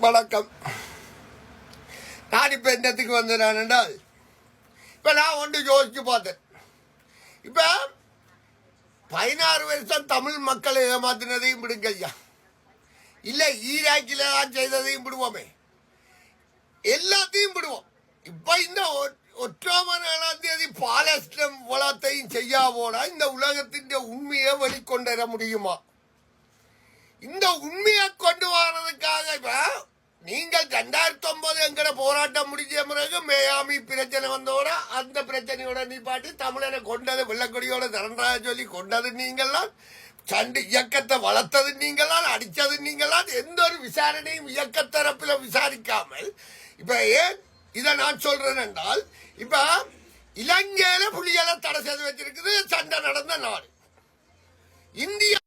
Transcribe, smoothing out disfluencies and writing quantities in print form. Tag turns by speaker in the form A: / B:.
A: வணக்கம். நான் இப்போ என்னத்துக்கு வந்தேன் என்றால், இப்போ நான் ஒன்று யோசிச்சு பார்த்தேன். இப்போ 16 வருஷம் தமிழ் மக்களை ஏமாத்தினதையும் விடுங்க ஐயா, இல்லை ஈராக்கில் தான் செய்ததையும் விடுவோமே, எல்லாத்தையும் விடுவோம். இப்போ இந்த ஒக்டோபர் 7ஆம் தேதி பாலஸ்தீனம் வளத்தையும் செய்யாவோட இந்த உலகத்தின் உண்மையை வெளிக்கொண்டு வர முடியுமா? இந்த உண்மையை கொண்டு வரதுக்காக இப்ப நீங்கள் 2009 எங்கட போராட்டம் முடிஞ்ச பிறகு மேயாமி பிரச்சனை வந்தோட அந்த பிரச்சனையோட நீப்பாட்டி தமிழனை கொண்டது வெள்ளக்கொடியோட திறன்றாக சொல்லி கொண்டது நீங்களாம், சண்டு இயக்கத்தை வளர்த்தது நீங்களாம், அடிச்சது நீங்களாம். எந்த ஒரு விசாரணையும் இயக்கத்தரப்பில் விசாரிக்காமல் இப்ப ஏன் இதை நான் சொல்றேன் என்றால், இப்ப இலங்கையில புலிகளை தடை செய்து வச்சிருக்குது. சண்டை நடந்த நாடு இந்தியா